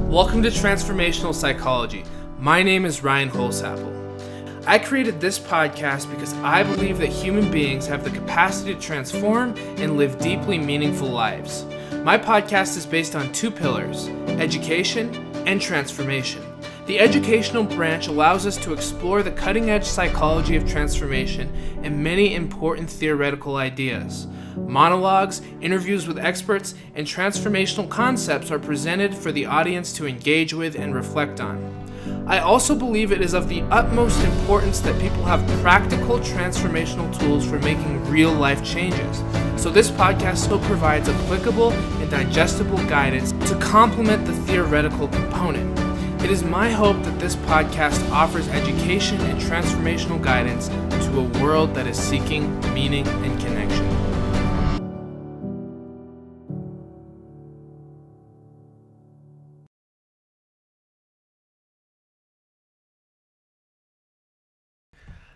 Welcome to Transformational Psychology. My name is Ryan Holsapple. I created this podcast because I believe that human beings have the capacity to transform and live deeply meaningful lives. My podcast is based on two pillars: education and transformation. The educational branch allows us to explore the cutting-edge psychology of transformation and many important theoretical ideas. Monologues, interviews with experts, and transformational concepts are presented for the audience to engage with and reflect on. I also believe it is of the utmost importance that people have practical transformational tools for making real-life changes. So this podcast still provides applicable and digestible guidance to complement the theoretical component. It is my hope that this podcast offers education and transformational guidance to a world that is seeking meaning and connection.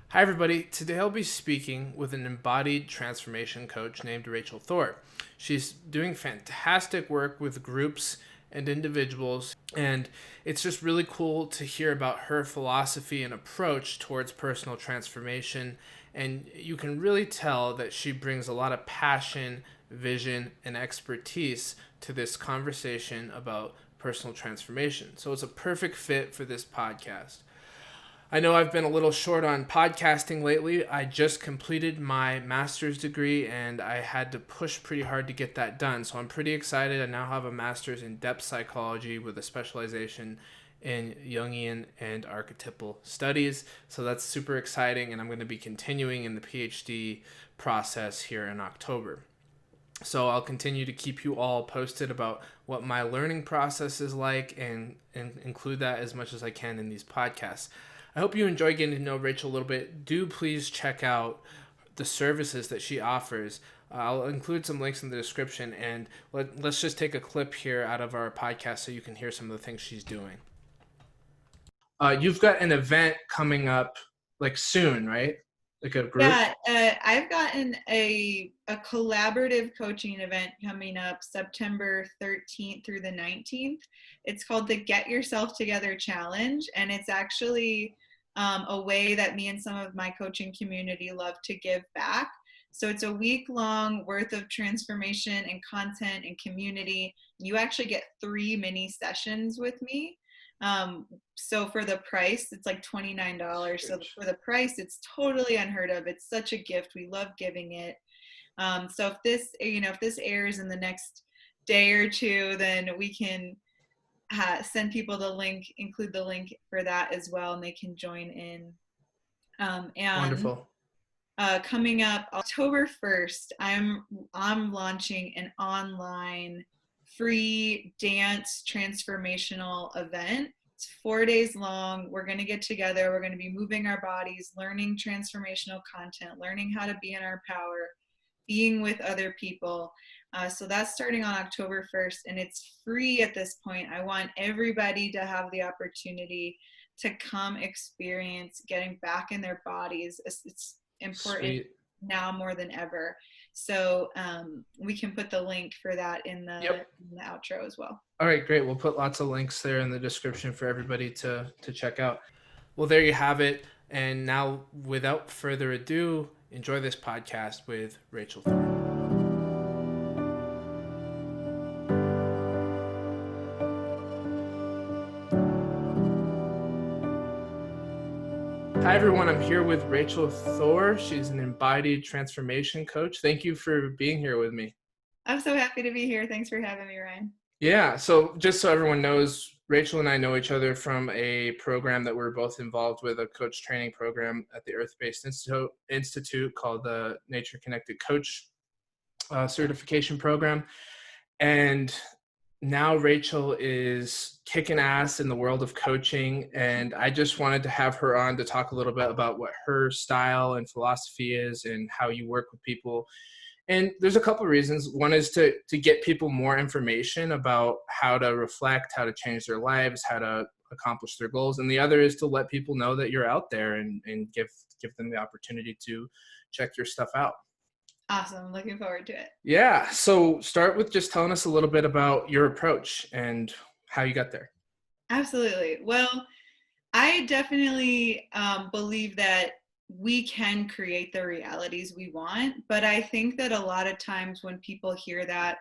Hi everybody, today I'll be speaking with an embodied transformation coach named Rachel Thorpe. She's doing fantastic work with groups and individuals, and it's just really cool to hear about her philosophy and approach towards personal transformation, and you can really tell that she brings a lot of passion, vision, and expertise to this conversation about personal transformation. So it's a perfect fit for this podcast. I know I've been a little short on podcasting lately. I just completed my master's degree and I had to push pretty hard to get that done. So I'm pretty excited. I now have a master's in depth psychology with a specialization in Jungian and archetypal studies. So that's super exciting, and I'm going to be continuing in the PhD process here in October. So I'll continue to keep you all posted about what my learning process is like and include that as much as I can in these podcasts. I hope you enjoy getting to know Rachel a little bit. Do please check out the services that she offers. I'll include some links in the description, and let's just take a clip here out of our podcast so you can hear some of the things she's doing. You've got an event coming up like soon, right? Like a group? Yeah, I've gotten a collaborative coaching event coming up September 13th through the 19th. It's called the Get Yourself Together Challenge, and it's actually a way that me and some of my coaching community love to give back. So it's a week-long worth of transformation and content and community. You actually get 3 mini sessions with me. So for the price, it's like $29. So for the price, it's totally unheard of. It's such a gift. We love giving it. So if this airs in the next day or two, then we can send people the link, include the link for that as well, and they can join in. And Wonderful. Coming up October 1st, I'm launching an online free dance transformational event. It's 4 days long. We're going to get together. We're going to be moving our bodies, learning transformational content, learning how to be in our power, being with other people. So that's starting on October 1st, and it's free at this point. I want everybody to have the opportunity to come experience getting back in their bodies. It's important. Sweet. Now more than ever. So we can put the link for that in the outro as well. All right, great. We'll put lots of links there in the description for everybody to check out. Well, there you have it. And now, without further ado, enjoy this podcast with Rachel Thorpe. Hi, everyone. I'm here with Rachel Thorpe. She's an embodied transformation coach. Thank you for being here with me. I'm so happy to be here. Thanks for having me, Ryan. Yeah. So just so everyone knows, Rachel and I know each other from a program that we're both involved with, a coach training program at the Earth-Based Institute called the Nature Connected Coach Certification Program. And now Rachel is kicking ass in the world of coaching, and I just wanted to have her on to talk a little bit about what her style and philosophy is and how you work with people. And there's a couple of reasons. One is to get people more information about how to reflect, how to change their lives, how to accomplish their goals. And the other is to let people know that you're out there and give them the opportunity to check your stuff out. Awesome. Looking forward to it. Yeah. So start with just telling us a little bit about your approach and how you got there. Absolutely. Well, I definitely believe that we can create the realities we want, but I think that a lot of times when people hear that,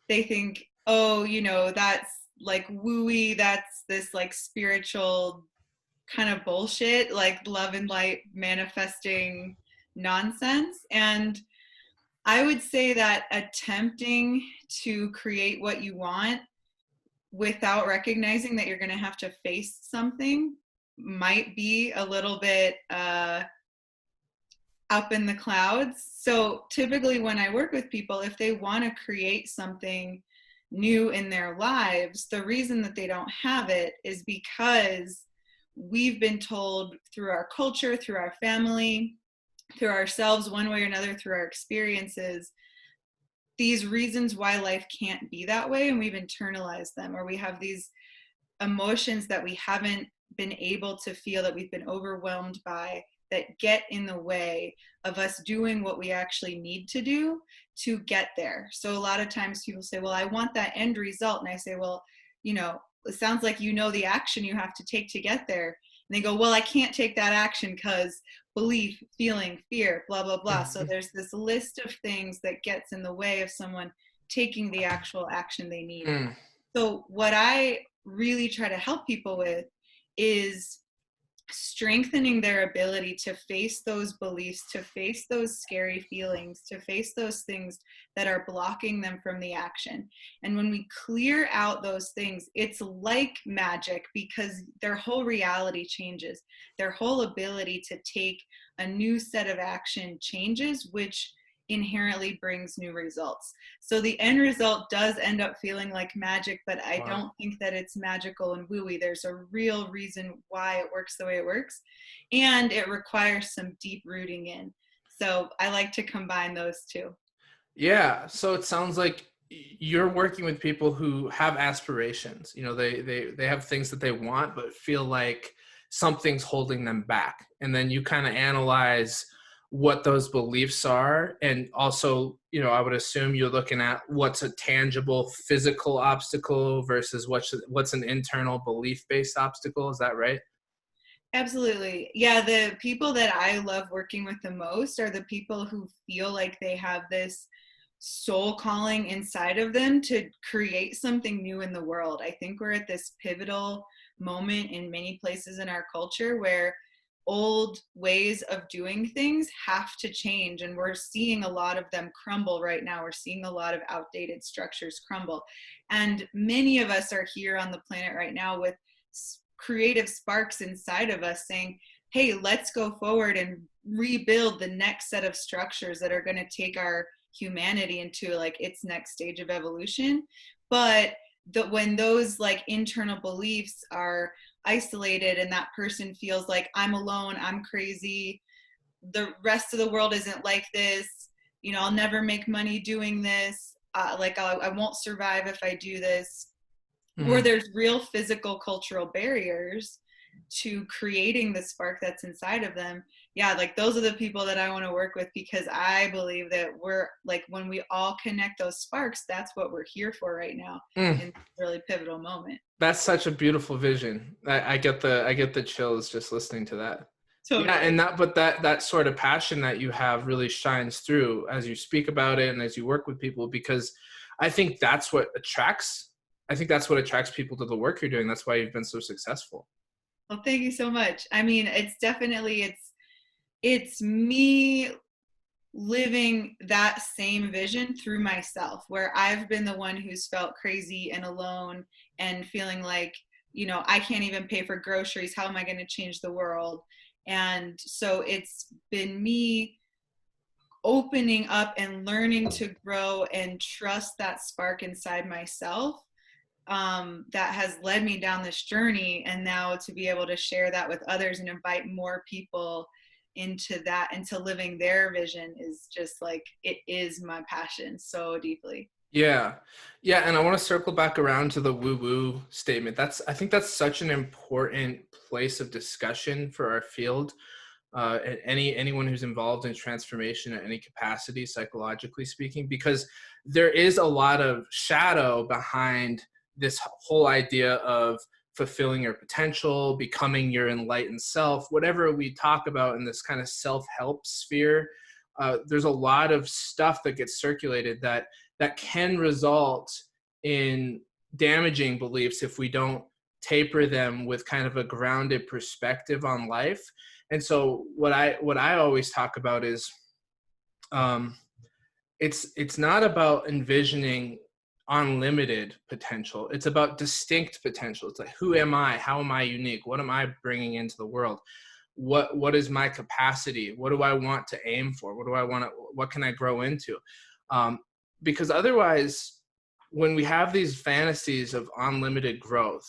they think, oh, that's like wooey, that's this like spiritual kind of bullshit, like love and light manifesting nonsense. And I would say that attempting to create what you want without recognizing that you're going to have to face something might be a little bit up in the clouds. So typically when I work with people, if they want to create something new in their lives, the reason that they don't have it is because we've been told through our culture, through our family, through ourselves, one way or another, through our experiences, these reasons why life can't be that way, and we've internalized them, or we have these emotions that we haven't been able to feel, that we've been overwhelmed by, that get in the way of us doing what we actually need to do to get there. So a lot of times people say, well, I want that end result. And I say, well, it sounds like the action you have to take to get there. And they go, well, I can't take that action because belief, feeling, fear, blah, blah, blah. So there's this list of things that gets in the way of someone taking the actual action they need. So what I really try to help people with is strengthening their ability to face those beliefs, to face those scary feelings, to face those things that are blocking them from the action. And when we clear out those things, it's like magic, because their whole reality changes. Their whole ability to take a new set of action changes, which inherently brings new results. So the end result does end up feeling like magic, but I don't think that it's magical and wooey. There's a real reason why it works the way it works, and it requires some deep rooting in. So I like to combine those two. Yeah, so it sounds like you're working with people who have aspirations. They have things that they want but feel like something's holding them back. And then you kind of analyze what those beliefs are, and also, I would assume you're looking at what's a tangible physical obstacle versus what's an internal belief-based obstacle. Is that right? Absolutely. Yeah, the people that I love working with the most are the people who feel like they have this soul calling inside of them to create something new in the world. I think we're at this pivotal moment in many places in our culture where old ways of doing things have to change, and we're seeing a lot of them crumble right now. We're seeing a lot of outdated structures crumble, and many of us are here on the planet right now with creative sparks inside of us saying, hey, let's go forward and rebuild the next set of structures that are going to take our humanity into like its next stage of evolution. But when those like internal beliefs are isolated and that person feels like, I'm alone, I'm crazy, the rest of the world isn't like this, I'll never make money doing this, I won't survive if I do this, or there's real physical cultural barriers to creating the spark that's inside of them. Yeah, like those are the people that I want to work with, because I believe that we're like, when we all connect those sparks, that's what we're here for right now in this really pivotal moment. That's such a beautiful vision. I get the chills just listening to that. Totally. Yeah, and that sort of passion that you have really shines through as you speak about it and as you work with people, because I think that's what attracts people to the work you're doing. That's why you've been so successful. Well, thank you so much. I mean, it's definitely, it's me living that same vision through myself, where I've been the one who's felt crazy and alone and feeling like, I can't even pay for groceries. How am I going to change the world? And so it's been me opening up and learning to grow and trust that spark inside myself, that has led me down this journey. And now to be able to share that with others and invite more people into living their vision is just like, it is my passion so deeply. Yeah. And I want to circle back around to the woo-woo statement. I think that's such an important place of discussion for our field. And anyone who's involved in transformation at any capacity, psychologically speaking, because there is a lot of shadow behind this whole idea of fulfilling your potential, becoming your enlightened self, whatever we talk about in this kind of self-help sphere. There's a lot of stuff that gets circulated that can result in damaging beliefs if we don't taper them with kind of a grounded perspective on life. And so what I always talk about is, um, it's not about envisioning unlimited potential. It's about distinct potential. It's like, who am I? How am I unique? What am I bringing into the world? What is my capacity? What do I want to aim for? What can I grow into? Um, because otherwise, when we have these fantasies of unlimited growth,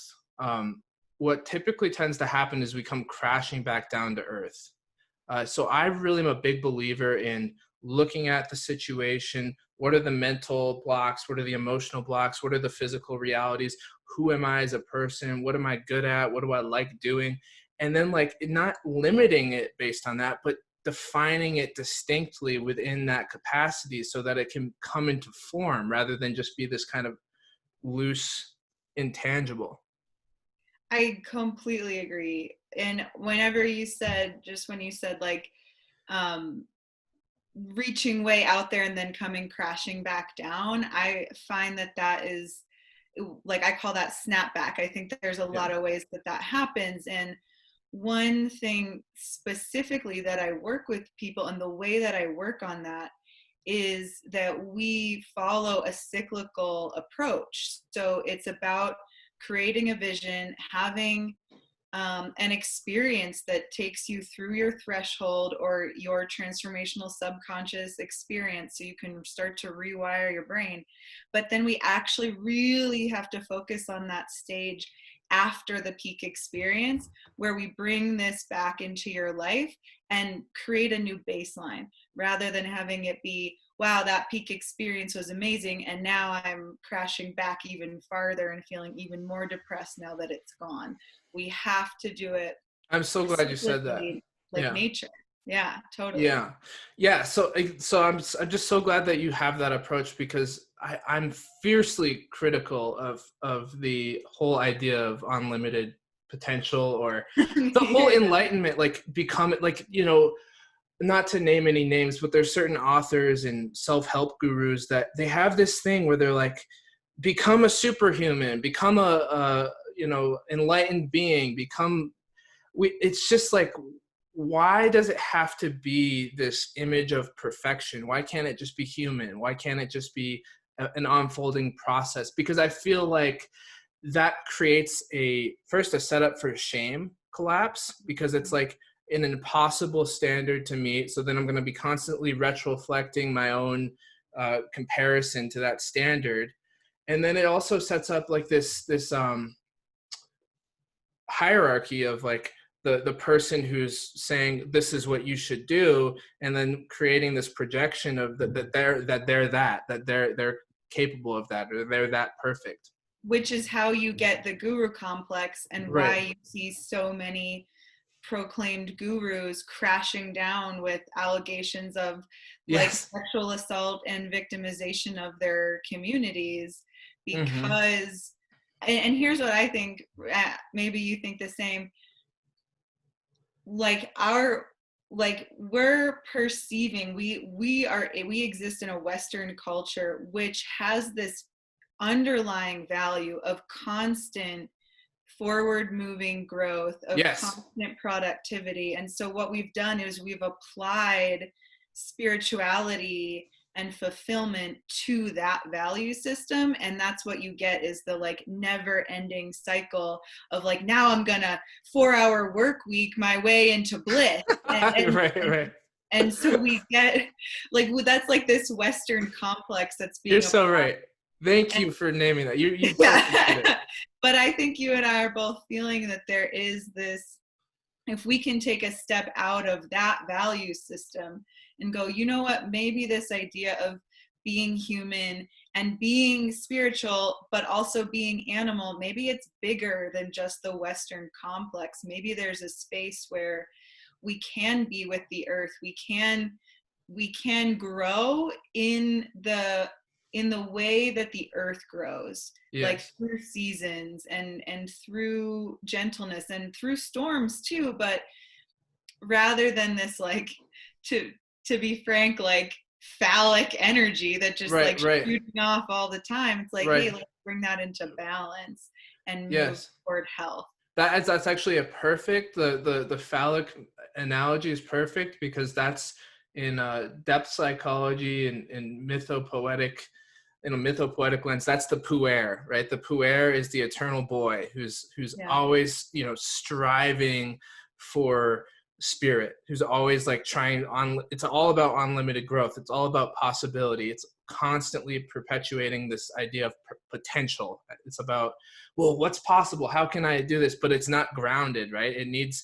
what typically tends to happen is we come crashing back down to earth. So I really am a big believer in looking at the situation. What are the mental blocks? What are the emotional blocks? What are the physical realities? Who am I as a person? What am I good at? What do I like doing? And then, like, not limiting it based on that, but defining it distinctly within that capacity so that it can come into form rather than just be this kind of loose intangible. I completely agree. And whenever you said, just when you said like, um, reaching way out there and then coming crashing back down, I find that that is, like, I call that snapback. I think that there's a Yeah. lot of ways that that happens. And one thing specifically that I work with people, and the way that I work on that, is that we follow a cyclical approach. So it's about creating a vision, having an experience that takes you through your threshold or your transformational subconscious experience so you can start to rewire your brain. But then we actually really have to focus on that stage after the peak experience, where we bring this back into your life and create a new baseline, rather than having it be, wow, that peak experience was amazing, and now I'm crashing back even farther and feeling even more depressed now that it's gone. We have to do it I'm so glad you said that. cyclically, like Yeah. nature. Yeah, totally. Yeah. Yeah. So I'm just so glad that you have that approach, because I'm fiercely critical of the whole idea of unlimited potential, or the whole Yeah. enlightenment, like become like, not to name any names, but there's certain authors and self-help gurus that they have this thing where they're like, become a superhuman, become a enlightened being, become, it's just like, why does it have to be this image of perfection? Why can't it just be human? Why can't it just be an unfolding process? Because I feel like that creates a setup for shame collapse, because it's like an impossible standard to meet. So then I'm going to be constantly retroflecting my own comparison to that standard. And then it also sets up like this hierarchy of like the person who's saying this is what you should do, and then creating this projection of that they're capable of that, or they're that perfect. Which is how you get the guru complex, and why Right. you see so many proclaimed gurus crashing down with allegations of like Yes. sexual assault and victimization of their communities. Mm-hmm. Because, and here's what I think, maybe you think the same, like our, like we're perceiving, we exist in a Western culture which has this underlying value of constant forward moving growth, of Yes. constant productivity. And so what we've done is we've applied spirituality and fulfillment to that value system, and that's what you get, is the like never ending cycle of like, now I'm gonna 4-hour work week my way into bliss. and and, Right. and Right. and so we get like, that's like this Western complex that's You're being so applied. right. Thank And you for naming that. You totally did it. yeah. But I think you and I are both feeling that there is this, if we can take a step out of that value system and go, you know what, maybe this idea of being human and being spiritual, but also being animal, maybe it's bigger than just the Western complex. Maybe there's a space where we can be with the earth. We can grow in the in the way that the earth grows, like Yes. through seasons and through gentleness and through storms too, but rather than this like, to be frank, like phallic energy that just Right, like right, shooting off all the time. It's like, hey, right. let's bring that into balance and move Yes. toward health. That's actually a perfect, the phallic analogy is perfect, because that's in depth psychology and mythopoetic, in a mythopoetic lens, that's the puer, right? The puer is the eternal boy who's Yeah. always, striving for spirit, who's always like trying on. It's all about unlimited growth. It's all about possibility. It's constantly perpetuating this idea of potential. It's about, well, what's possible? How can I do this? But it's not grounded, right? It needs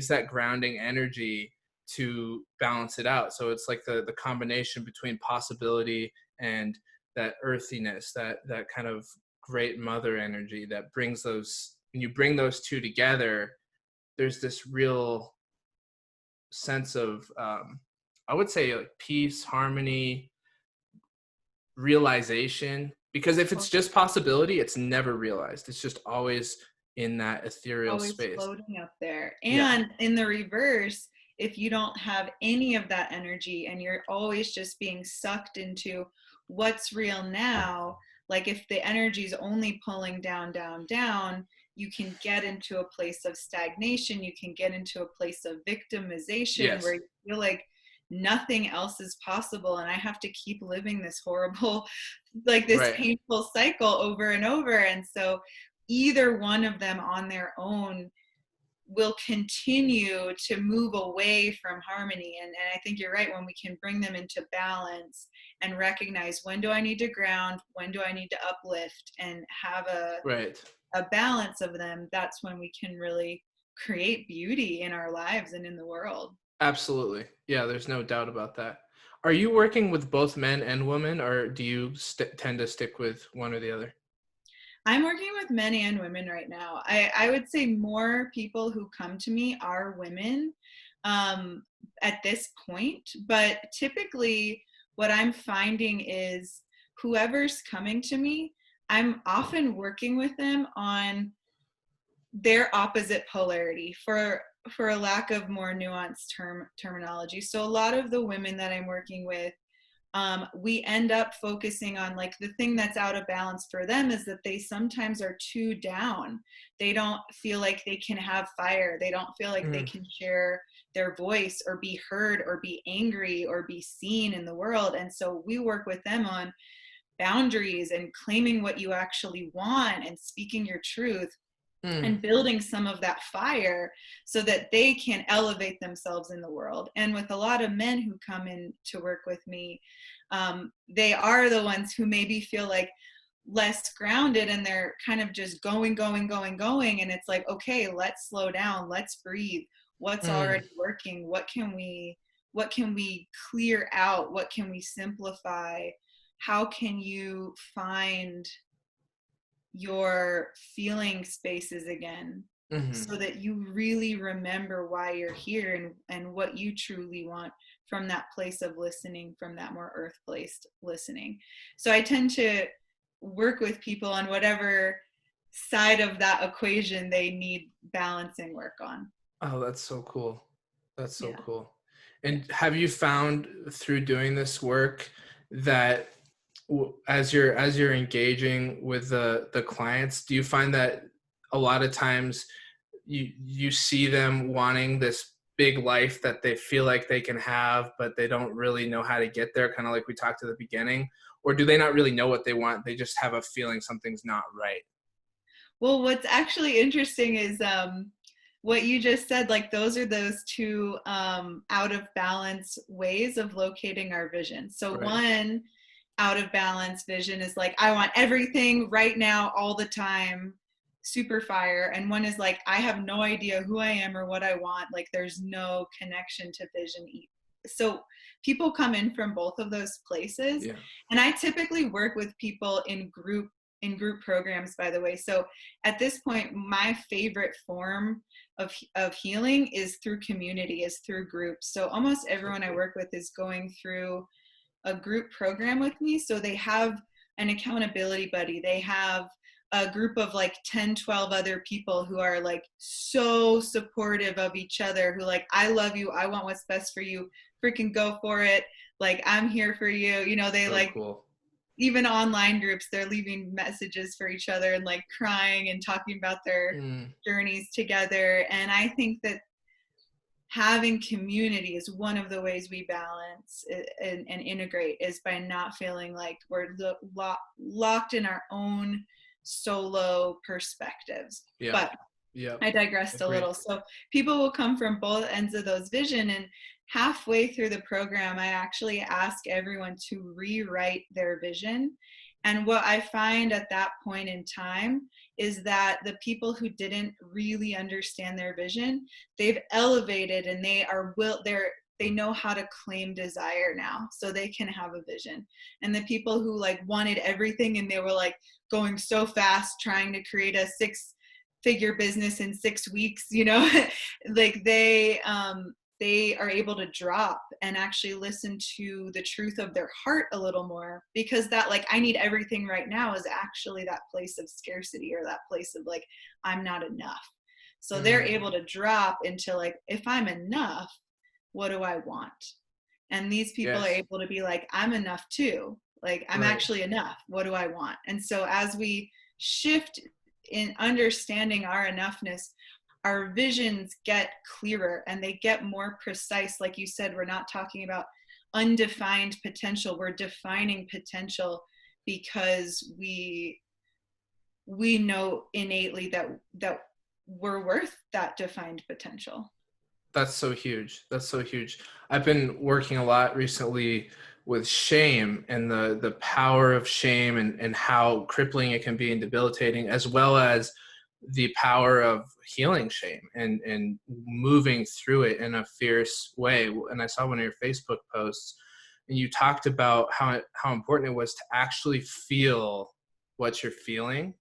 that grounding energy to balance it out. So it's like the combination between possibility and that earthiness, that kind of great mother energy that brings those. When you bring those two together, there's this real sense of, I would say, like peace, harmony, realization. Because if it's just possibility, it's never realized. It's just always in that ethereal Always space. floating up there. Yeah. And in the reverse, if you don't have any of that energy and you're always just being sucked into what's real now, like if the energy is only pulling down, down, down, you can get into a place of stagnation. You can get into a place of victimization where Yes. you feel like nothing else is possible and I have to keep living this horrible, like this Right. painful cycle over and over. And so either one of them on their own will continue to move away from harmony. And I think you're right, when we can bring them into balance and recognize, when do I need to ground, when do I need to uplift, and have Right. a balance of them, that's when we can really create beauty in our lives and in the world. Absolutely. Yeah, there's no doubt about that. Are you working with both men and women, or do you tend to stick with one or the other? I'm working with men and women right now. I would say more people who come to me are women um, at this point, but typically what I'm finding is whoever's coming to me, I'm often working with them on their opposite polarity, for a lack of more nuanced terminology. So a lot of the women that I'm working with, we end up focusing on, like, the thing that's out of balance for them is that they sometimes are too down. They don't feel like they can have fire. They don't feel like they Mm. can share their voice or be heard or be angry or be seen in the world. And so we work with them on boundaries and claiming what you actually want and speaking your truth Mm. and building some of that fire so that they can elevate themselves in the world. And with a lot of men who come in to work with me, they are the ones who maybe feel like less grounded and they're kind of just going, going, going, going. And it's like, okay, let's slow down. Let's breathe. What's Mm. already working? What can we clear out? What can we simplify? How can you find your feeling spaces again Hmm. so that you really remember why you're here and what you truly want from that place of listening, from that more earth placed listening. So I tend to work with people on whatever side of that equation they need balancing work on. Oh, that's so cool. That's so Yeah. cool. Yeah. And have you found through doing this work that, as you're engaging with the clients, do you find that a lot of times you see them wanting this big life that they feel like they can have, but they don't really know how to get there, kind of like we talked at the beginning? Or do they not really know what they want? They just have a feeling something's not right. Well, what's actually interesting is what you just said, like those are those two out of balance ways of locating our vision. So Right. one out of balance vision is like, I want everything right now, all the time, super fire. And one is like, I have no idea who I am or what I want. Like there's no connection to vision. So people come in from both of those places. Yeah. And I typically work with people in group programs, by the way. So at this point, my favorite form of healing is through community, is through groups. So almost So everyone I cool. work with is going through a group program with me. So they have an accountability buddy. They have a group of like 10, 12 other people who are like so supportive of each other, who like, I love you. I want what's best for you. Freaking go for it. Like, I'm here for you. You know, they So like, cool. even online groups, they're leaving messages for each other and like crying and talking about their journeys together. And I think that having community is one of the ways we balance and integrate, is by not feeling like we're locked in our own solo perspectives. Yeah. But I digressed a little. So people will come from both ends of those vision, and halfway through the program, I actually ask everyone to rewrite their vision. And what I find at that point in time is that the people who didn't really understand their vision, they've elevated, and they know how to claim desire now, so they can have a vision. And the people who like wanted everything, and they were like going so fast trying to create a 6-figure business in 6 weeks, you know, like they are able to drop and actually listen to the truth of their heart a little more, because that like, I need everything right now is actually that place of scarcity, or that place of like, I'm not enough. So they're able to drop into like, if I'm enough, what do I want? And these people are able to be like, I'm enough too. Like, I'm actually enough. What do I want? And so as we shift in understanding our enoughness, our visions get clearer and they get more precise. Like you said, we're not talking about undefined potential. We're defining potential because we know innately that we're worth that defined potential. That's so huge. That's so huge. I've been working a lot recently with shame and the power of shame and how crippling it can be and debilitating, as well as the power of healing shame and moving through it in a fierce way. And I saw one of your Facebook posts, and you talked about how important it was to actually feel what you're feeling.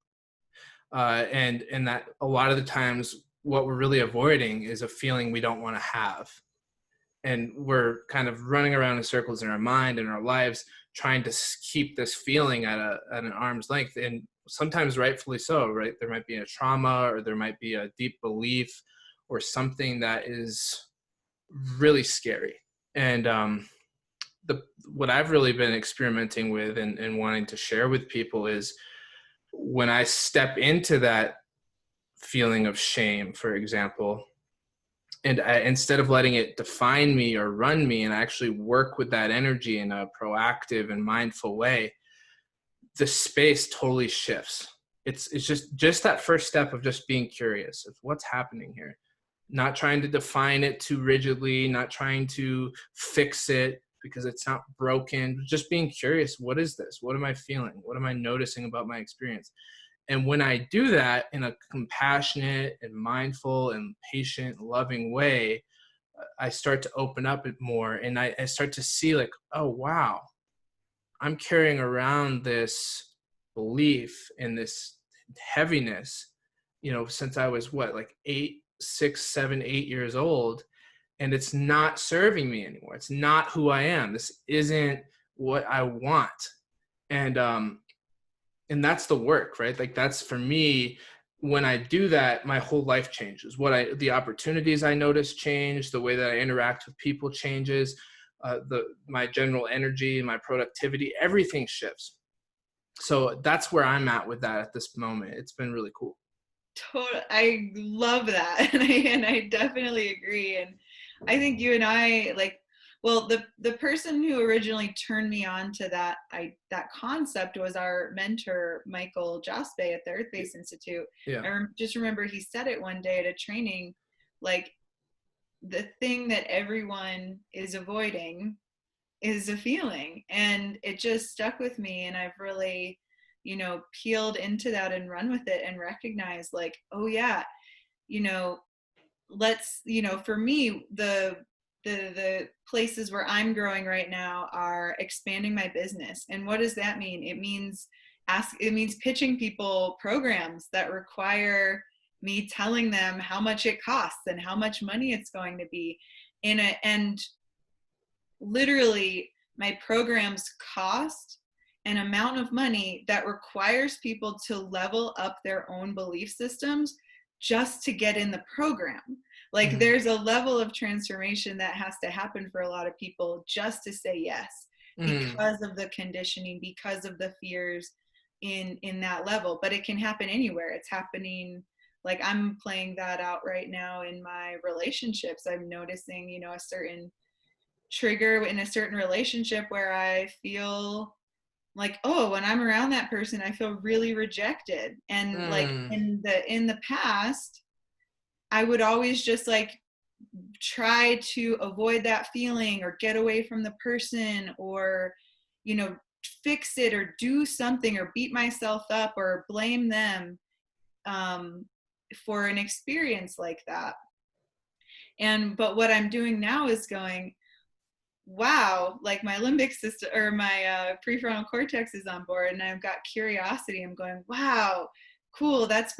And that a lot of the times what we're really avoiding is a feeling we don't want to have. And we're kind of running around in circles in our mind and our lives, trying to keep this feeling at an arm's length. And sometimes rightfully so, right? There might be a trauma, or there might be a deep belief or something that is really scary. And what I've really been experimenting with and wanting to share with people is, when I step into that feeling of shame, for example, and instead of letting it define me or run me, and I actually work with that energy in a proactive and mindful way, the space totally shifts. It's just that first step of just being curious of what's happening here, not trying to define it too rigidly, not trying to fix it because it's not broken, just being curious. What is this? What am I feeling? What am I noticing about my experience? And when I do that in a compassionate and mindful and patient, loving way, I start to open up it more, and I start to see like, oh, wow, I'm carrying around this belief and this heaviness, since I was like 6, 7, 8 years old, and it's not serving me anymore. It's not who I am. This isn't what I want. And that's the work, right? Like, that's for me. When I do that, my whole life changes. The opportunities I notice change, the way that I interact with people changes, my general energy, my productivity, everything shifts. So that's where I'm at with that at this moment. It's been really cool. I love that. And I definitely agree. And I think you and I, like, well, the person who originally turned me on to that concept was our mentor, Michael Jaspe at the Earth Based Institute. Yeah. I just remember he said it one day at a training, like, the thing that everyone is avoiding is a feeling. And it just stuck with me. And I've really, peeled into that and run with it and recognized, like, oh yeah, let's, for me, the places where I'm growing right now are expanding my business. And what does that mean? It means pitching people programs that require me telling them how much it costs and how much money it's going to be and literally my programs cost an amount of money that requires people to level up their own belief systems just to get in the program. Like there's a level of transformation that has to happen for a lot of people just to say yes, because of the conditioning, because of the fears in that level. But it can happen anywhere. It's happening, like I'm playing that out right now in my relationships. I'm noticing, you know, a certain trigger in a certain relationship where I feel like, oh, when I'm around that person, I feel really rejected. And like in the past, I would always just like try to avoid that feeling or get away from the person, or, you know, fix it or do something or beat myself up or blame them for an experience like that. But what I'm doing now is going, wow, like my limbic system or my prefrontal cortex is on board, and I've got curiosity. I'm going, wow, cool. That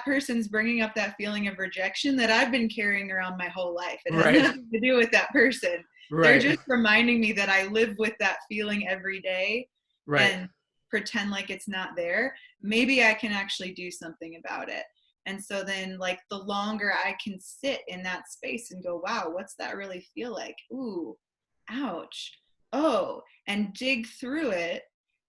person's bringing up that feeling of rejection that I've been carrying around my whole life. It has nothing to do with that person. They're just reminding me that I live with that feeling every day and pretend like it's not there. Maybe I can actually do something about it. And so then, like, the longer I can sit in that space and go, wow, what's that really feel like? Ooh, ouch. Oh, and dig through it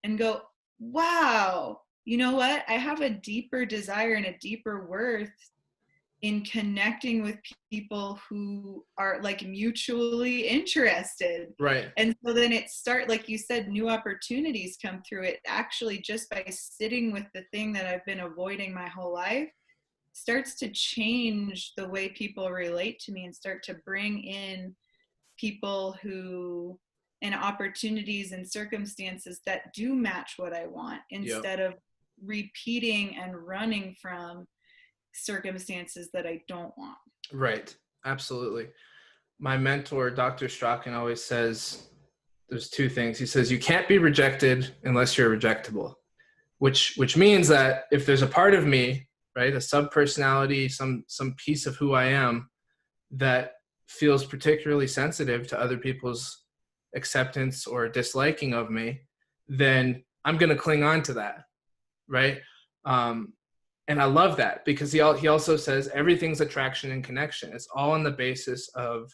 and go, wow, you know what? I have a deeper desire and a deeper worth in connecting with people who are like mutually interested. Right. And so then like you said, new opportunities come through it actually just by sitting with the thing that I've been avoiding my whole life. Starts to change the way people relate to me and start to bring in people who and opportunities and circumstances that do match what I want, instead of repeating and running from circumstances that I don't want. Right. Absolutely. My mentor, Dr. Strachan, always says there's two things. He says, you can't be rejected unless you're rejectable, which means that if there's a part of me, right, a sub-personality, some piece of who I am that feels particularly sensitive to other people's acceptance or disliking of me, then I'm going to cling on to that, right? And I love that, because he also says everything's attraction and connection. It's all on the basis of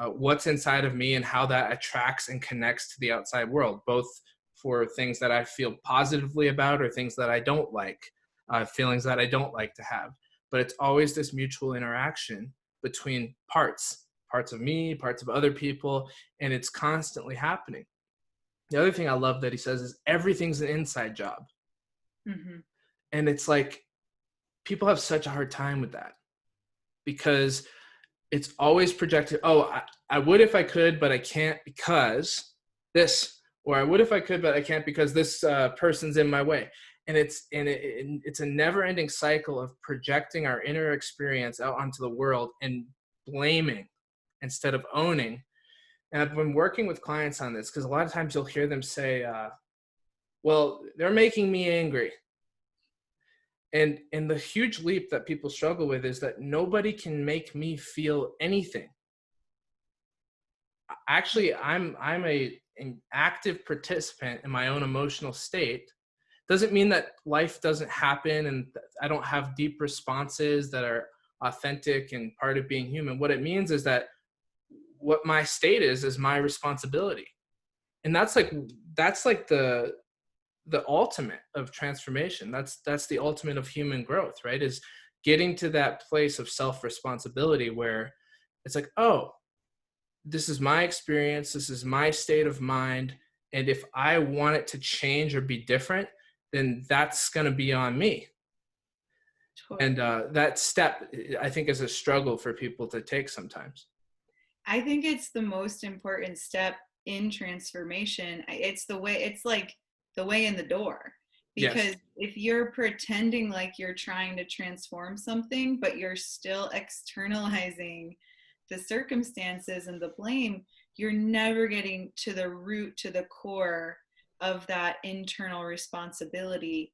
what's inside of me and how that attracts and connects to the outside world, both for things that I feel positively about or things that I don't like, feelings that I don't like to have. But it's always this mutual interaction between parts of me, parts of other people, and it's constantly happening. The other thing I love that he says is everything's an inside job. Mm-hmm. And it's like, people have such a hard time with that, because it's always projected. Oh, I would if I could, but I can't because this, or I would if I could, but I can't because this person's in my way. And it's a never-ending cycle of projecting our inner experience out onto the world and blaming instead of owning. And I've been working with clients on this, because a lot of times you'll hear them say, well, they're making me angry. And the huge leap that people struggle with is that nobody can make me feel anything. Actually, I'm an active participant in my own emotional state. Doesn't mean that life doesn't happen and I don't have deep responses that are authentic and part of being human. What it means is that what my state is my responsibility. And that's like the ultimate of transformation. That's the ultimate of human growth, right? Is getting to that place of self-responsibility where it's like, oh, this is my experience, this is my state of mind, and if I want it to change or be different, then that's going to be on me. Totally. And that step, I think, is a struggle for people to take sometimes. I think it's the most important step in transformation. It's like the way in the door. Because if you're pretending like you're trying to transform something, but you're still externalizing the circumstances and the blame, you're never getting to the root, to the core of that internal responsibility,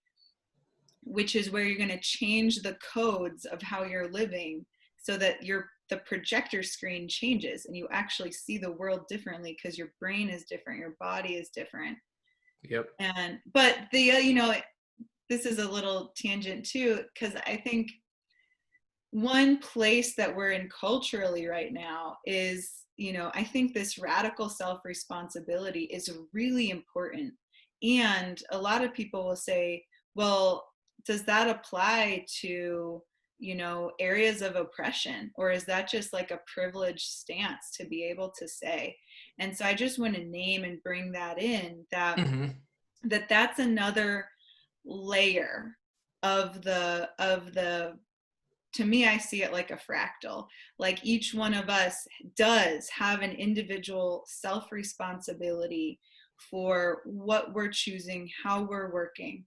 which is where you're going to change the codes of how you're living so that you're the projector screen changes and you actually see the world differently because your brain is different, your body is different. Yep. And but the this is a little tangent too, because I think one place that we're in culturally right now is, I think this radical self-responsibility is really important. And a lot of people will say, well, does that apply to, areas of oppression, or is that just like a privileged stance to be able to say? And so I just want to name and bring that in, that Mm-hmm. that's another layer of the to me, I see it like a fractal. Like each one of us does have an individual self-responsibility for what we're choosing, how we're working,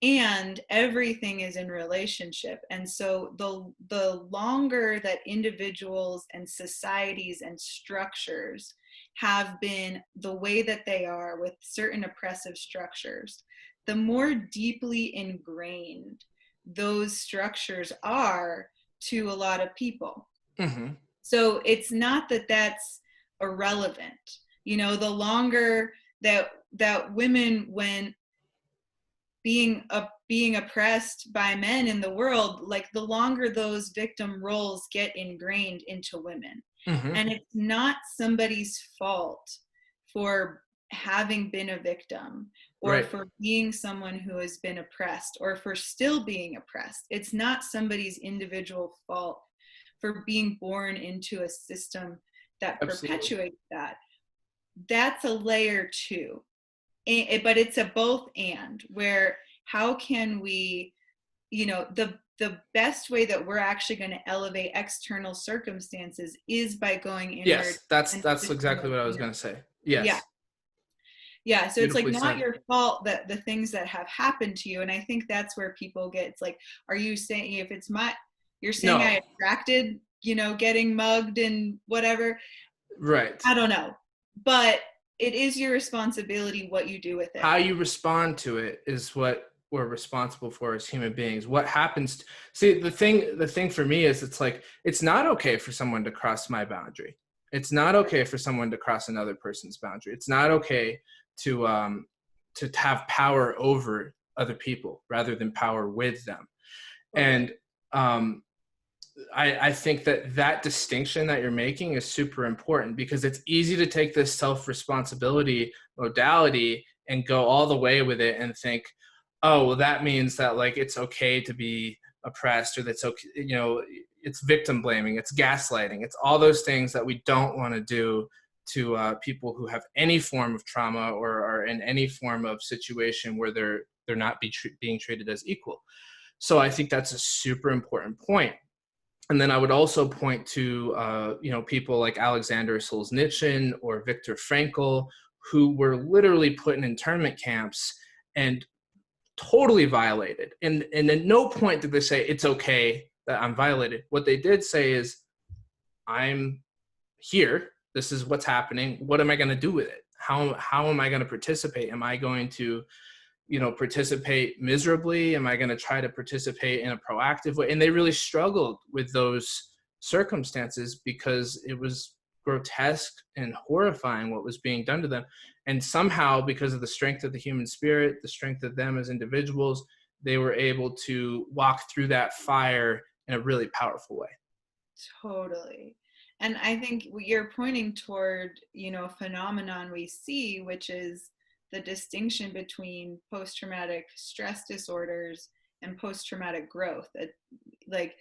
and everything is in relationship. And so the longer that individuals and societies and structures have been the way that they are, with certain oppressive structures, the more deeply ingrained those structures are to a lot of people. Mm-hmm. So it's not that that's irrelevant. The longer that women, when being oppressed by men in the world, like the longer those victim roles get ingrained into women. Mm-hmm. And it's not somebody's fault for having been a victim, or Right. for being someone who has been oppressed, or for still being oppressed. It's not somebody's individual fault for being born into a system that Absolutely. perpetuates that. That's a layer two. But it's a both and, where how can we, the best way that we're actually going to elevate external circumstances is by going inward. Yes, that's And exactly what I was going to say. Yes. Yeah, so it's like Beautifully not said. your fault that the things that have happened to you. And I think that's where people get, it's like, are you saying, if it's you're saying No. I attracted, getting mugged and whatever? Right. I don't know. But it is your responsibility what you do with it. How you respond to it is what we're responsible for as human beings. What happens see, the thing for me is, it's like, it's not okay for someone to cross my boundary. It's not okay for someone to cross another person's boundary. It's not okay to have power over other people rather than power with them. And I think that distinction that you're making is super important, because it's easy to take this self-responsibility modality and go all the way with it and think, oh, well, that means that, like, it's okay to be oppressed, or that's okay, it's victim blaming, it's gaslighting, it's all those things that we don't want to do to people who have any form of trauma, or are in any form of situation where they're not being treated as equal. So I think that's a super important point. And then I would also point to, people like Alexander Solzhenitsyn or Viktor Frankl, who were literally put in internment camps and totally violated. And at no point did they say, it's okay that I'm violated. What they did say is, I'm here. This is what's happening. What am I going to do with it? How am I going to participate? Am I going to participate miserably? Am I going to try to participate in a proactive way? And they really struggled with those circumstances because it was grotesque and horrifying what was being done to them. And somehow, because of the strength of the human spirit, the strength of them as individuals, they were able to walk through that fire in a really powerful way. Totally. And I think you're pointing toward, a phenomenon we see, which is the distinction between post-traumatic stress disorders and post-traumatic growth. Like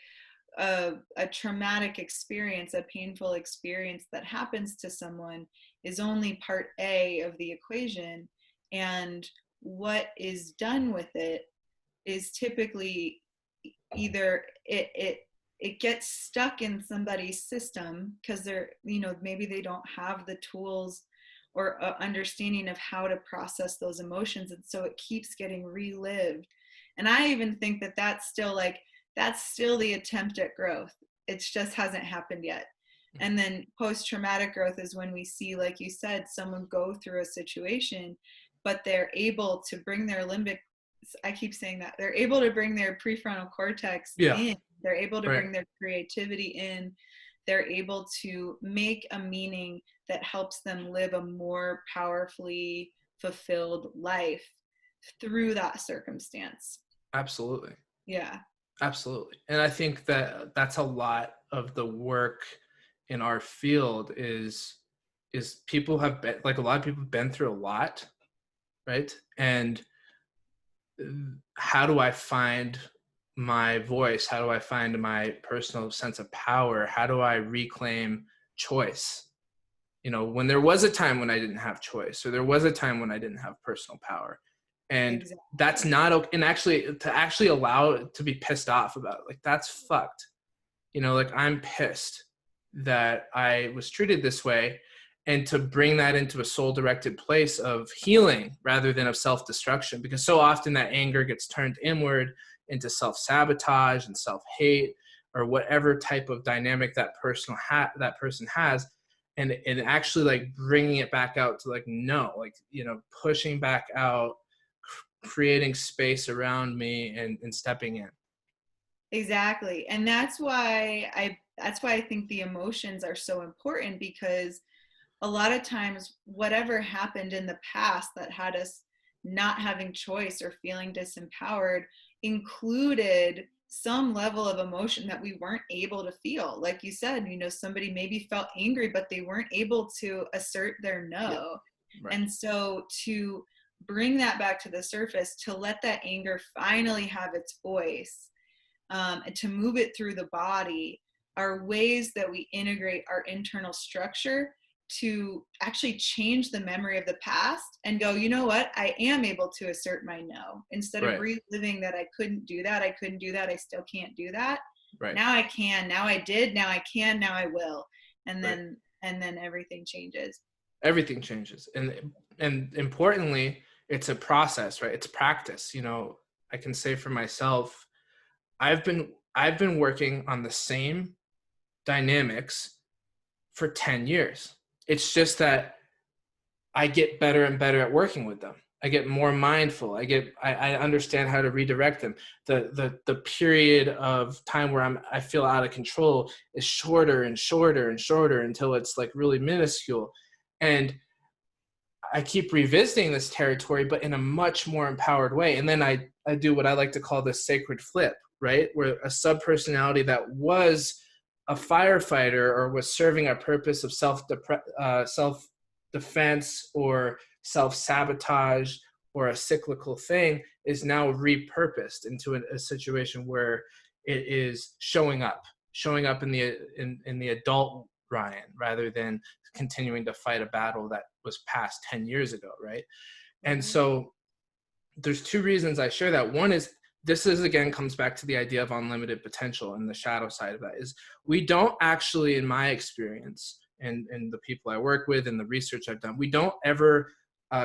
a traumatic experience, a painful experience that happens to someone is only part A of the equation. And what is done with it is typically either it gets stuck in somebody's system because they're, maybe they don't have the tools or understanding of how to process those emotions. And so it keeps getting relived. And I even think that that's still the attempt at growth. It just hasn't happened yet. And then post-traumatic growth is when we see, like you said, someone go through a situation, but they're able to bring their limbic, I keep saying that, they're able to bring their prefrontal cortex in. They're able to bring their creativity in. they're able to make a meaning that helps them live a more powerfully fulfilled life through that circumstance. Absolutely. Yeah. Absolutely. And I think that that's a lot of the work in our field is people have been, like, a lot of people have been through a lot, right? And how do I find my voice? How do I find my personal sense of power? How do I reclaim choice? You know, when there was a time when I didn't have choice, or there was a time when I didn't have personal power. And Exactly. that's not okay. And actually, to actually allow it to be pissed off about it, like, that's fucked. You know, like, I'm pissed that I was treated this way, and to bring that into a soul directed place of healing rather than of self destruction, because so often that anger gets turned inward into self sabotage and self hate, or whatever type of dynamic that person has. And actually, like, bringing it back out to, like, no, like, you know, pushing back out, creating space around me, and stepping in. Exactly. And that's why I think the emotions are so important, because a lot of times whatever happened in the past that had us not having choice or feeling disempowered included some level of emotion that we weren't able to feel. Like you said, you know, somebody maybe felt angry, but they weren't able to assert their Yeah. no. Right. And so to bring that back to the surface, to let that anger finally have its voice, and to move it through the body, are ways that we integrate our internal structure to actually change the memory of the past and go, you know what, I am able to assert my no, instead of Right. reliving that I couldn't do that, I still can't do that. Right. Now I can, now I did, now I can, now I will. And Right. then everything changes. Everything changes. And importantly, it's a process, right? It's practice. You know, I can say for myself, I've been working on the same dynamics for 10 years. It's just that I get better and better at working with them. I get more mindful. I understand how to redirect them. The period of time where I feel out of control is shorter and shorter and shorter until it's, like, really minuscule. And I keep revisiting this territory, but in a much more empowered way. And then I do what I like to call the sacred flip, right? Where a subpersonality that was a firefighter or was serving a purpose of self-defense or self-sabotage or a cyclical thing is now repurposed into a situation where it is showing up in the adult Ryan, rather than continuing to fight a battle that was past 10 years ago, right? And so there's two reasons I share that. One is, this is, again, comes back to the idea of unlimited potential, and the shadow side of that is, we don't actually, in my experience and the people I work with and the research I've done, we don't ever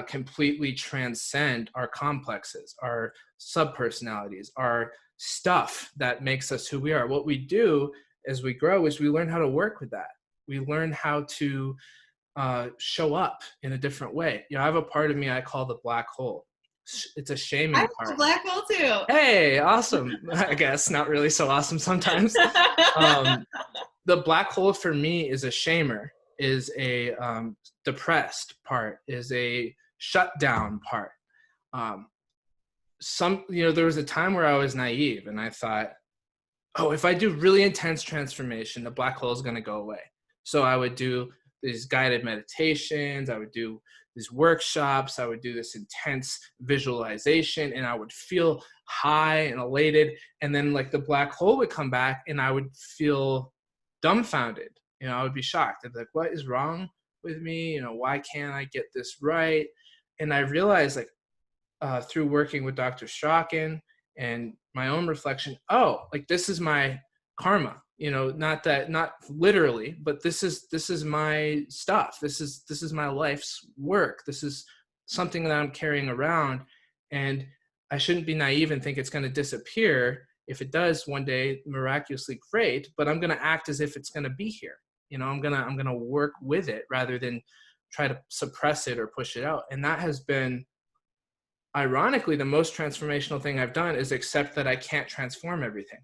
completely transcend our complexes, our subpersonalities, our stuff that makes us who we are. What we do as we grow is we learn how to work with that. We learn how to show up in a different way. You know, I have a part of me I call the black hole. It's a I shaming have a part. black hole too. Hey, awesome. I guess not really so awesome sometimes. The black hole for me is a shamer, is a depressed part, is a shutdown part. There was a time where I was naive and I thought, oh, if I do really intense transformation, the black hole is going to go away. So I would do these guided meditations, I would do these workshops, I would do this intense visualization, and I would feel high and elated. And then, like, the black hole would come back and I would feel dumbfounded. You know, I would be shocked. I'd be like, what is wrong with me? You know, why can't I get this right? And I realized, like, through working with Dr. Strachan and my own reflection, oh, like, this is my karma. You know, not literally, but this is my stuff. This is my life's work. This is something that I'm carrying around, and I shouldn't be naive and think it's going to disappear. If it does one day, miraculously, great, but I'm going to act as if it's going to be here. You know, I'm going to work with it rather than try to suppress it or push it out. And that has been, ironically, the most transformational thing I've done, is accept that I can't transform everything.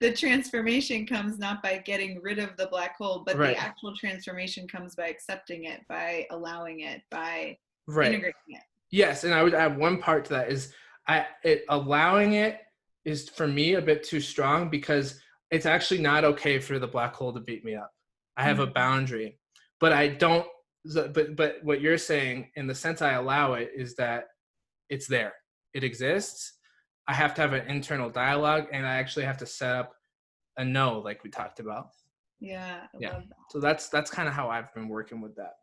the transformation comes not by getting rid of the black hole, but the Right. actual transformation comes by accepting it, by allowing it, by Right. integrating it. Yes, and I would add one part to that is allowing it is for me a bit too strong, because it's actually not okay for the black hole to beat me up. I have a Mhm. boundary, but I don't. But what you're saying, in the sense I allow it, is that it's there, it exists. I have to have an internal dialogue, and I actually have to set up a no, like we talked about. Yeah, I Yeah. love that. So that's kind of how I've been working with that.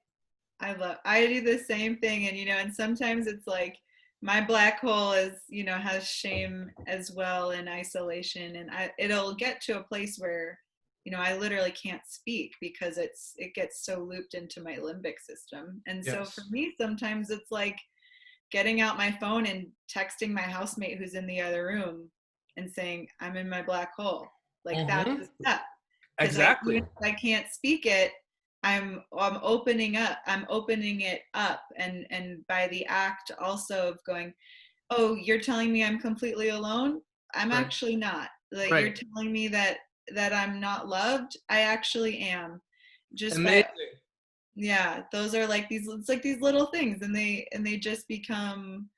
I do the same thing, and and sometimes it's like my black hole is, has shame as well, and isolation, and it'll get to a place where I literally can't speak because it gets so looped into my limbic system. And so for Yes. me, sometimes it's like getting out my phone and texting my housemate who's in the other room and saying, I'm in my black hole. Like, that's Mm-hmm. a step. Because Exactly. even if I can't speak it, I'm opening up. I'm opening it up, and by the act also of going, oh, you're telling me I'm completely alone. I'm Right. actually not. Like, you're Right. telling me that I'm not loved. I actually am. Just by, Amazing. yeah, those are like these. It's like these little things, and they just become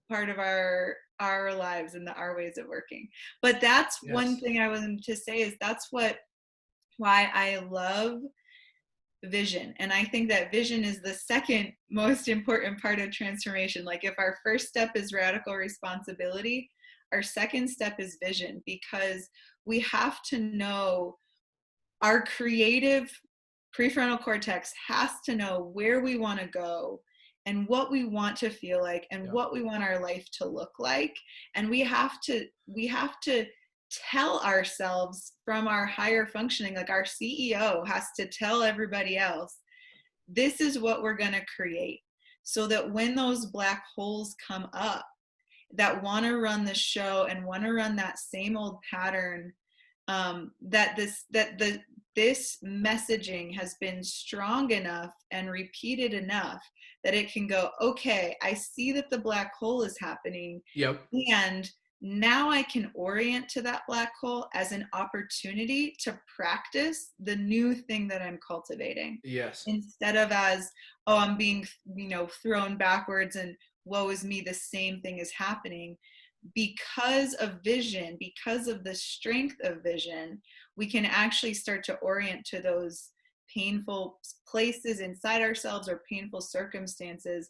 part of our lives and our ways of working. But that's one Yes. thing I wanted to say, is that's why I love vision. And I think that vision is the second most important part of transformation. Like, if our first step is radical responsibility, our second step is vision, because we have to know, our creative prefrontal cortex has to know where we want to go and what we want to feel like and Yeah. what we want our life to look like. And we have to tell ourselves from our higher functioning, like our CEO has to tell everybody else, this is what we're going to create, so that when those black holes come up that want to run the show and want to run that same old pattern, this messaging has been strong enough and repeated enough that it can go, okay, I see that the black hole is happening. Yep. And now I can orient to that black hole as an opportunity to practice the new thing that I'm cultivating, Yes. instead of as, oh, I'm being, thrown backwards and woe is me, the same thing is happening. Because of vision, because of the strength of vision, we can actually start to orient to those painful places inside ourselves or painful circumstances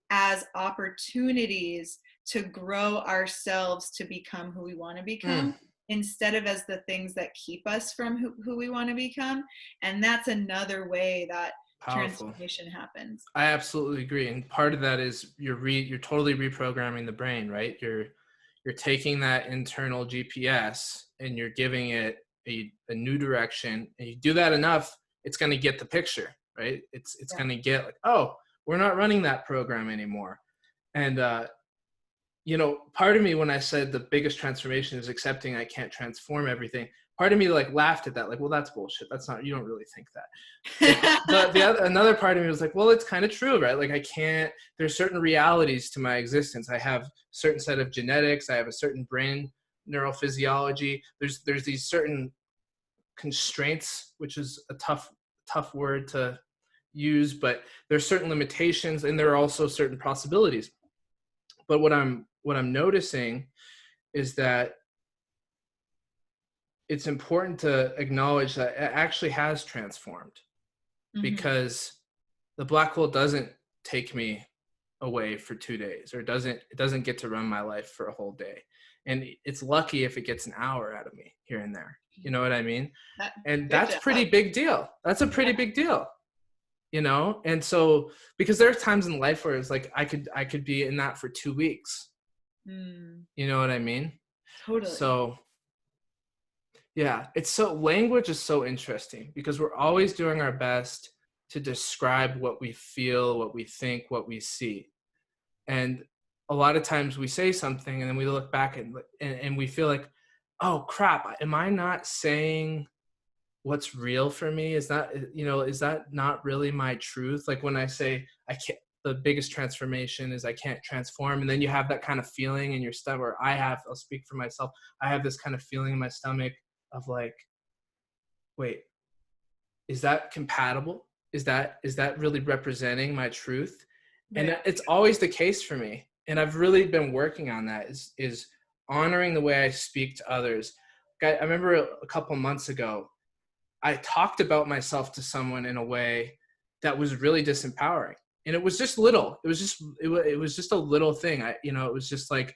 as opportunities to grow ourselves to become who we want to become, instead of as the things that keep us from who we want to become. And that's another way that Powerful. transformation happens. I absolutely agree, and part of that is you're totally reprogramming the brain, right? You're taking that internal GPS and you're giving it a new direction, and you do that enough, it's going to get the picture, right? It's Yeah. going to get like, oh, we're not running that program anymore. And part of me, when I said the biggest transformation is accepting I can't transform everything, part of me like laughed at that, like, well, that's bullshit. That's not, you don't really think that. But another part of me was like, well, it's kind of true, right? Like, I can't, there's certain realities to my existence. I have a certain set of genetics. I have a certain brain neurophysiology. There's these certain constraints, which is a tough word to use, but there's certain limitations, and there are also certain possibilities. But what I'm noticing is that it's important to acknowledge that it actually has transformed, because the black hole doesn't take me away for 2 days, or it doesn't get to run my life for a whole day. And it's lucky if it gets an hour out of me here and there. You know what I mean? And Good that's job. pretty big deal. That's a pretty big deal. And so, because there's times in life where it's like I could be in that for 2 weeks. You know what I mean? Totally. So yeah, language is so interesting, because we're always doing our best to describe what we feel, what we think, what we see. And a lot of times we say something and then we look back and we feel like, oh crap, am I not saying what's real for me? Is that not really my truth? Like, when I say the biggest transformation is I can't transform, and then you have that kind of feeling in your stomach, or I'll speak for myself. I have this kind of feeling in my stomach of like, wait, is that compatible? Is that really representing my truth? And Right. it's always the case for me. And I've really been working on that, is honoring the way I speak to others. I remember a couple months ago, I talked about myself to someone in a way that was really disempowering. And it was just little. It was just a little thing. It was just like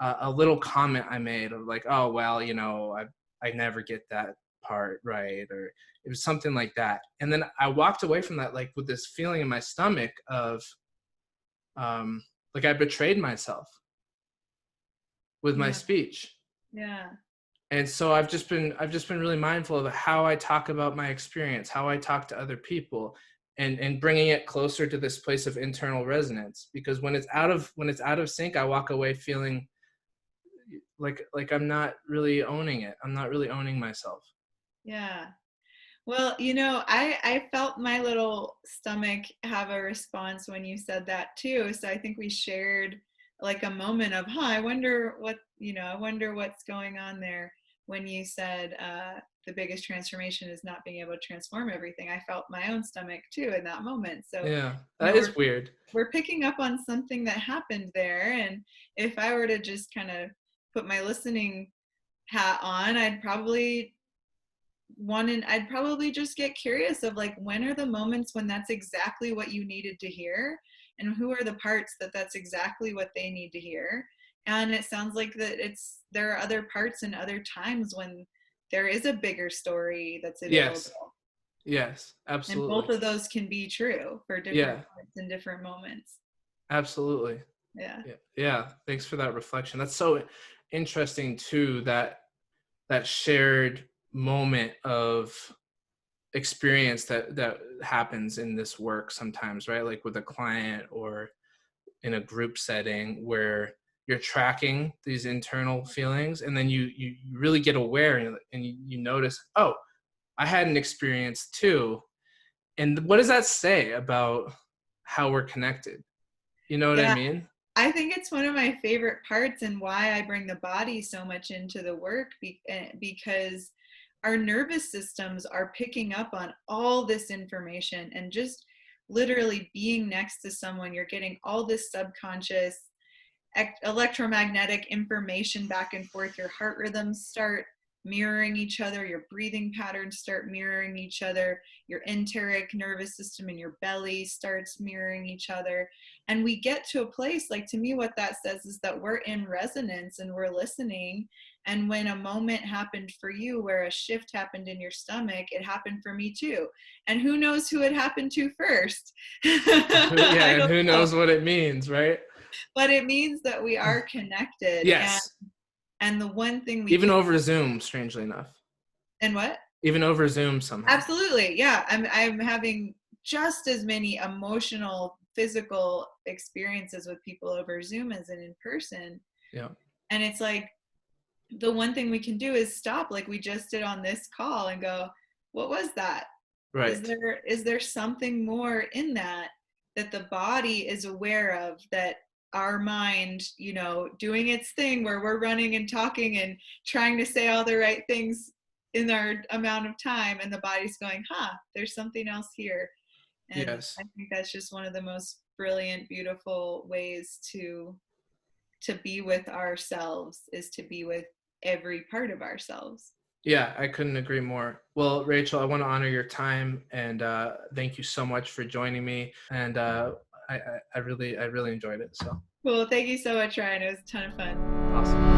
a little comment I made of like, oh well, I never get that part right, or it was something like that. And then I walked away from that like with this feeling in my stomach of um, like I betrayed myself with my Yeah. speech. Yeah. And so I've just been really mindful of how I talk about my experience, how I talk to other people, and bringing it closer to this place of internal resonance. Because when it's out of sync, I walk away feeling like I'm not really owning it. I'm not really owning myself. Yeah. Well, I felt my little stomach have a response when you said that too. So I think we shared like a moment of, I wonder what's going on there when you said the biggest transformation is not being able to transform everything. I felt my own stomach too in that moment. So, Yeah, you that know, is we're weird. we're picking up on something that happened there. And if I were to just kind of put my listening hat on, I'd probably just get curious of like, when are the moments when that's exactly what you needed to hear, and who are the parts that's exactly what they need to hear. And it sounds like there are other parts and other times when there is a bigger story that's Yes, available, yes, and both absolutely. of those can be true for different Yeah, parts and different moments. absolutely. Yeah. Yeah, yeah. Thanks for that reflection. That's so interesting too. That shared moment of experience that happens in this work sometimes, right? Like with a client or in a group setting where you're tracking these internal feelings, and then you really get aware, and you notice, oh, I had an experience too. And what does that say about how we're connected? You know what I Yeah. mean? I think it's one of my favorite parts, and why I bring the body so much into the work, because our nervous systems are picking up on all this information, and just literally being next to someone, you're getting all this subconscious electromagnetic information back and forth. Your heart rhythms start mirroring each other, your breathing patterns start mirroring each other, your enteric nervous system in your belly starts mirroring each other. And we get to a place, like, to me what that says is that we're in resonance and we're listening. And when a moment happened for you where a shift happened in your stomach, it happened for me too. And who knows who it happened to first? Yeah, I and don't who know, knows what it means, right? but it means that we are connected. and Yes, and the one thing we even can. over Zoom, strangely enough. And what? Even over Zoom somehow. Absolutely, yeah. I'm having just as many emotional, physical experiences with people over Zoom as in person. Yeah. And it's like, the one thing we can do is stop, like we just did on this call, and go, what was that? is Right. there is there something more in that the body is aware of, that our mind, doing its thing where we're running and talking and trying to say all the right things in our amount of time, and the body's going, there's something else here. And Yes. I think that's just one of the most brilliant, beautiful ways to be with ourselves, is to be with every part of ourselves. Yeah, I couldn't agree more. Well, Rachel, I want to honor your time, and thank you so much for joining me. And I really enjoyed it. So Well, thank you so much, Ryan. It was a ton of fun. awesome.